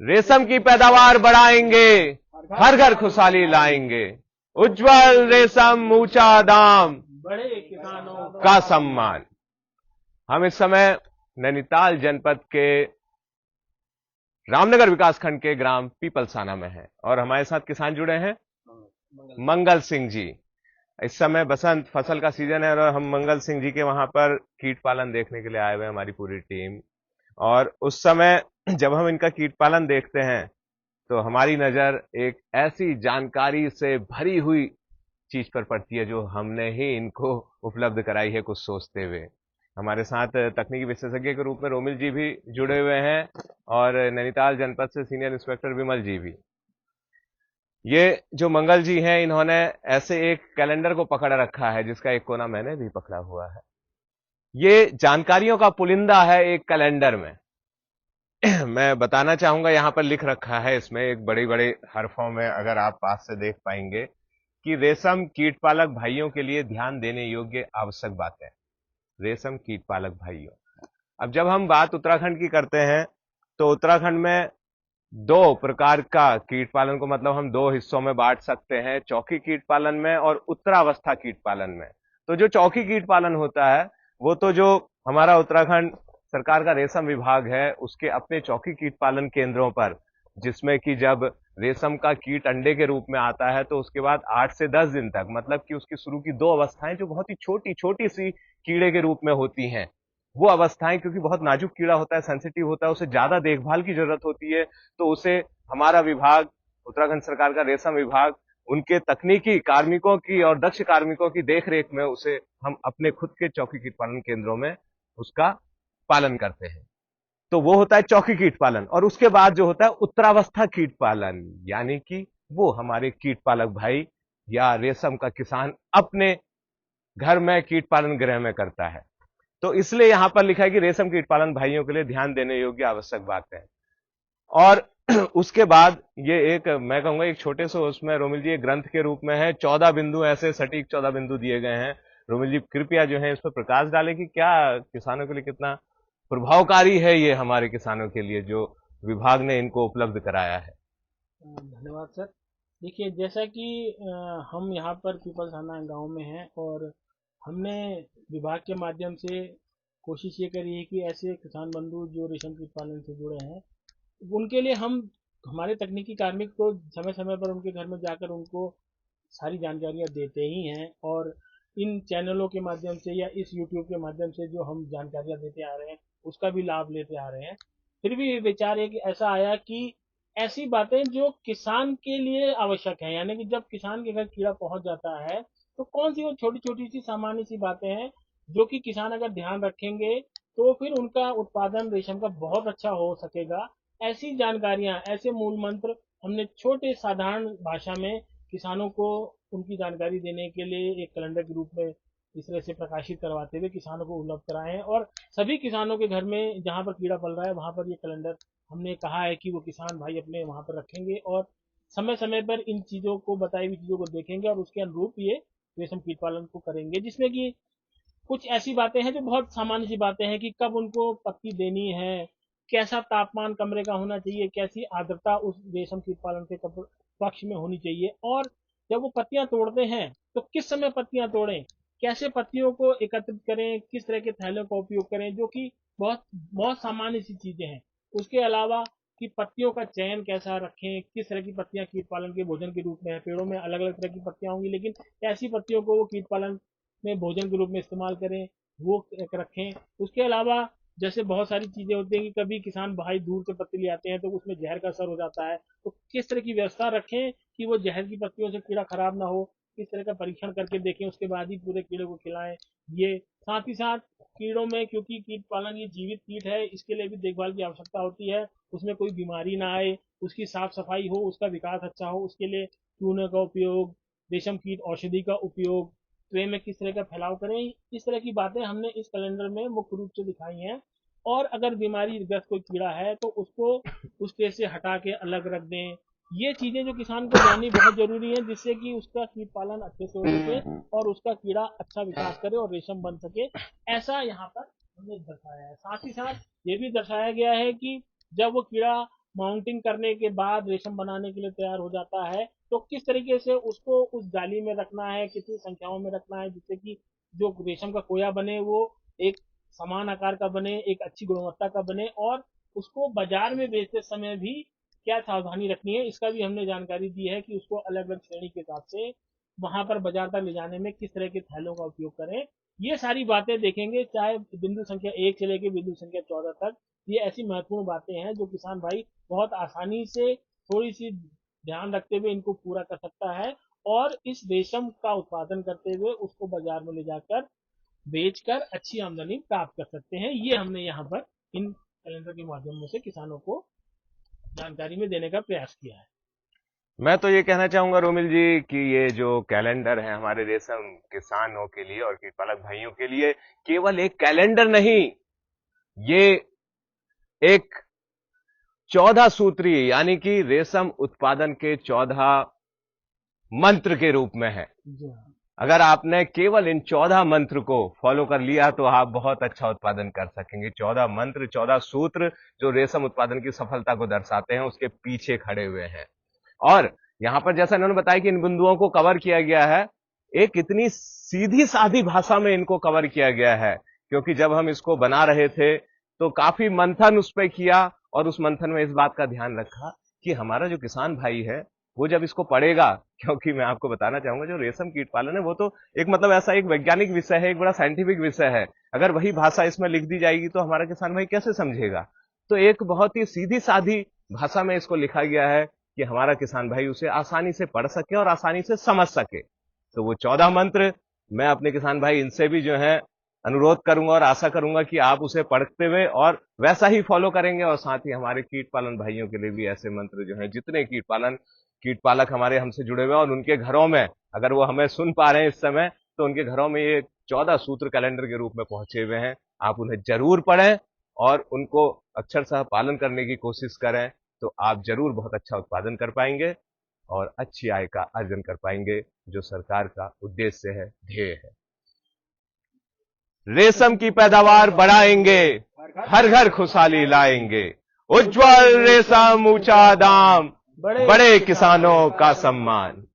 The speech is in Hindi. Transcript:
रेशम की पैदावार बढ़ाएंगे, हर घर खुशहाली लाएंगे। उज्जवल रेशम ऊंचा दाम, बड़े किसानों का सम्मान। हम इस समय नैनीताल जनपद के रामनगर विकासखंड के ग्राम पीपलसाना में हैं और हमारे साथ किसान जुड़े हैं मंगल सिंह जी। इस समय बसंत फसल का सीजन है और हम मंगल सिंह जी के वहां पर कीट पालन देखने के लिए आए हुए हैं, हमारी पूरी टीम। और उस समय जब हम इनका कीट पालन देखते हैं तो हमारी नजर एक ऐसी जानकारी से भरी हुई चीज पर पड़ती है जो हमने ही इनको उपलब्ध कराई है कुछ सोचते हुए। हमारे साथ तकनीकी विशेषज्ञ के रूप में रोमिल जी भी जुड़े हुए हैं और नैनीताल जनपद से सीनियर इंस्पेक्टर विमल जी भी। ये जो मंगल जी हैं, इन्होंने ऐसे एक कैलेंडर को पकड़ रखा है जिसका एक कोना मैंने भी पकड़ा हुआ है। ये जानकारियों का पुलिंदा है एक कैलेंडर में। मैं बताना चाहूंगा, यहां पर लिख रखा है इसमें एक बड़े बड़े हरफों में, अगर आप पास से देख पाएंगे, कि रेशम कीट पालक भाइयों के लिए ध्यान देने योग्य आवश्यक बातें। रेशम कीट पालक भाइयों, अब जब हम बात उत्तराखंड की करते हैं तो उत्तराखंड में दो प्रकार का कीट पालन को मतलब हम दो हिस्सों में बांट सकते हैं, चौकी कीट पालन में और उत्तरावस्था कीट पालन में। तो जो चौकी कीट पालन होता है वो तो जो हमारा उत्तराखंड सरकार का रेशम विभाग है उसके अपने चौकी कीट पालन केंद्रों पर, जिसमें कि जब रेशम का कीट अंडे के रूप में आता है तो उसके बाद 8 से 10 दिन तक, मतलब कि उसकी शुरू की दो अवस्थाएं जो बहुत ही छोटी छोटी सी कीड़े के रूप में होती हैं, वो अवस्थाएं क्योंकि बहुत नाजुक कीड़ा होता है, सेंसिटिव होता है, उसे ज्यादा देखभाल की जरूरत होती है, तो उसे हमारा विभाग, उत्तराखंड सरकार का रेशम विभाग, उनके तकनीकी कार्मिकों की और दक्ष कार्मिकों की देखरेख में उसे हम अपने खुद के चौकी कीट पालन केंद्रों में उसका पालन करते हैं। तो वो होता है चौकी कीट पालन। और उसके बाद जो होता है उत्तरावस्था कीट पालन, यानी कि वो हमारे कीट पालक भाई या रेशम का किसान अपने घर में कीट पालन गृह में करता है। तो इसलिए यहां पर लिखा है कि रेशम कीट पालन भाइयों के लिए ध्यान देने योग्य आवश्यक बात है। और उसके बाद ये एक, मैं कहूंगा एक छोटे से उसमें रोमिल जी एक ग्रंथ के रूप में है, 14 बिंदु, ऐसे सटीक 14 बिंदु दिए गए हैं। रोमिल जी कृपया जो है इस पर प्रकाश डालें कि क्या किसानों के लिए कितना प्रभावकारी है ये हमारे किसानों के लिए जो विभाग ने इनको उपलब्ध कराया है। धन्यवाद सर। देखिए, जैसा कि हम यहाँ पर पीपलसाना गांव में हैं और हमने विभाग के माध्यम से कोशिश ये करी है कि ऐसे किसान बंधु जो रेशम कीट पालन से जुड़े हैं उनके लिए हम हमारे तकनीकी कार्मिक को समय समय पर उनके घर में जाकर उनको सारी जानकारियाँ देते ही हैं। और इन चैनलों के माध्यम से या इस यूट्यूब के माध्यम से जो हम जानकारियाँ देते आ रहे हैं उसका भी लाभ लेते आ रहे हैं। फिर भी विचार एक ऐसा आया कि ऐसी बातें जो किसान के लिए आवश्यक है, यानी कि जब किसान के घर कीड़ा पहुंच जाता है तो कौन सी वो छोटी छोटी सी सामान्य सी बातें हैं जो कि किसान अगर ध्यान रखेंगे तो फिर उनका उत्पादन रेशम का बहुत अच्छा हो सकेगा। ऐसी जानकारियां, ऐसे मूल मंत्र हमने छोटे साधारण भाषा में किसानों को उनकी जानकारी देने के लिए एक कैलेंडर के रूप में इस तरह से प्रकाशित करवाते हुए किसानों को उपलब्ध कराए हैं। और सभी किसानों के घर में जहाँ पर कीड़ा पल रहा है वहाँ पर ये कैलेंडर हमने कहा है कि वो किसान भाई अपने वहाँ पर रखेंगे और समय समय पर इन चीज़ों को, बताई हुई चीज़ों को देखेंगे और उसके अनुरूप ये रेशम कीट पालन को करेंगे। जिसमें कि कुछ ऐसी बातें हैं जो बहुत सामान्य सी बातें हैं कि कब उनको पत्ती देनी है, कैसा तापमान कमरे का होना चाहिए, कैसी आर्द्रता उस रेशम कीट पालन के पक्ष में होनी चाहिए, और जब वो पत्तियां तोड़ते हैं तो किस समय पत्तियां तोड़ें, कैसे पत्तियों को एकत्रित करें, किस तरह के थैलों का उपयोग करें, जो कि बहुत बहुत सामान्य सी चीजें हैं। उसके अलावा कि पत्तियों का चयन कैसा रखें, किस तरह की पत्तियां कीट पालन के भोजन के रूप में है। पेड़ों में अलग अलग तरह की पत्तियां होंगी, लेकिन ऐसी पत्तियों को वो कीट पालन में भोजन के रूप में इस्तेमाल करें, वो रखें। उसके अलावा जैसे बहुत सारी चीजें होती हैं कि कभी किसान भाई दूर से पत्ती ले आते हैं तो उसमें जहर का असर हो जाता है, तो किस तरह की व्यवस्था रखें कि वो जहर की पत्तियों से कीड़ा खराब ना हो, किस तरह का परीक्षण करके देखें, उसके बाद ही पूरे कीड़े को खिलाएं। ये साथ ही साथ कीड़ों में, क्योंकि कीट पालन ये जीवित कीट है, इसके लिए भी देखभाल की आवश्यकता होती है। उसमें कोई बीमारी ना आए, उसकी साफ सफाई हो, उसका विकास अच्छा हो, उसके लिए चूने का उपयोग, रेशम कीट औषधि का उपयोग, ट्रे में किस तरह का फैलाव करें, इस तरह की बातें हमने इस कैलेंडर में मुख्य रूप से दिखाई हैं। और अगर बीमारी ग्रस्त कोई कीड़ा है तो उसको उस ट्रे से हटा के अलग रख दें। ये चीजें जो किसान को जाननी बहुत जरूरी है, जिससे कि उसका कीट पालन अच्छे से हो सके और उसका कीड़ा अच्छा विकास करे और रेशम बन सके। ऐसा यहाँ पर हमने दर्शाया है। साथ ही साथ ये भी दर्शाया गया है कि जब वो कीड़ा माउंटिंग करने के बाद रेशम बनाने के लिए तैयार हो जाता है, तो किस तरीके से उसको उस जाली में रखना है, कितनी संख्याओं में रखना है, जिससे कि जो रेशम का कोया बने वो एक समान आकार का बने, एक अच्छी गुणवत्ता का बने, और उसको बाजार में बेचते समय भी क्या सावधानी रखनी है, इसका भी हमने जानकारी दी है कि उसको अलग अलग श्रेणी के हिसाब से वहां पर बाजार तक ले जाने में किस तरह के थैलों का उपयोग करें। ये सारी बातें देखेंगे, चाहे बिंदु संख्या 1 से लेकर बिंदु संख्या 14 तक। ये ऐसी महत्वपूर्ण बातें हैं जो किसान भाई बहुत आसानी से थोड़ी सी ध्यान रखते हुए इनको पूरा कर सकता है, और इस रेशम का उत्पादन करते हुए उसको बाजार में ले जाकर बेचकर अच्छी आमदनी प्राप्त कर सकते हैं। ये हमने यहाँ पर इन कैलेंडर के माध्यम से किसानों को जानकारी में देने का प्रयास किया है। मैं तो ये कहना चाहूंगा रोमिल जी कि ये जो कैलेंडर है हमारे रेशम किसानों के लिए और कीटपालक भाइयों के लिए केवल एक कैलेंडर नहीं, ये एक 14 सूत्री यानी कि रेशम उत्पादन के 14 मंत्र के रूप में है। अगर आपने केवल इन 14 मंत्र को फॉलो कर लिया तो आप बहुत अच्छा उत्पादन कर सकेंगे। 14 मंत्र, 14 सूत्र जो रेशम उत्पादन की सफलता को दर्शाते हैं, उसके पीछे खड़े हुए हैं। और यहां पर जैसा इन्होंने बताया कि इन बिंदुओं को कवर किया गया है, एक इतनी सीधी सादी भाषा में इनको कवर किया गया है, क्योंकि जब हम इसको बना रहे थे तो काफी मंथन उस पर किया, और उस मंथन में इस बात का ध्यान रखा कि हमारा जो किसान भाई है वो जब इसको पढ़ेगा, क्योंकि मैं आपको बताना चाहूंगा जो रेशम कीट पालन है वो तो एक मतलब ऐसा एक वैज्ञानिक विषय है, एक बड़ा साइंटिफिक विषय है। अगर वही भाषा इसमें लिख दी जाएगी तो हमारा किसान भाई कैसे समझेगा? तो एक बहुत ही सीधी सादी भाषा में इसको लिखा गया है कि हमारा किसान भाई उसे आसानी से पढ़ सके और आसानी से समझ सके। तो वो 14 मंत्र मैं अपने किसान भाई इनसे भी जो है अनुरोध करूंगा और आशा करूंगा कि आप उसे पढ़ते हुए और वैसा ही फॉलो करेंगे। और साथ ही हमारे कीट पालन भाइयों के लिए भी ऐसे मंत्र जो है, जितने कीट पालक हमारे हमसे जुड़े हुए हैं और उनके घरों में, अगर वो हमें सुन पा रहे हैं इस समय, तो उनके घरों में ये 14 सूत्र कैलेंडर के रूप में पहुंचे हुए हैं। आप उन्हें जरूर पढ़ें और उनको अक्षरशः पालन करने की कोशिश करें, तो आप जरूर बहुत अच्छा उत्पादन कर पाएंगे और अच्छी आय का अर्जन कर पाएंगे, जो सरकार का उद्देश्य है, ध्येय है। रेशम की पैदावार बढ़ाएंगे, हर घर खुशहाली लाएंगे, उज्जवल रेशम ऊंचा दाम, बड़े किसानों का सम्मान।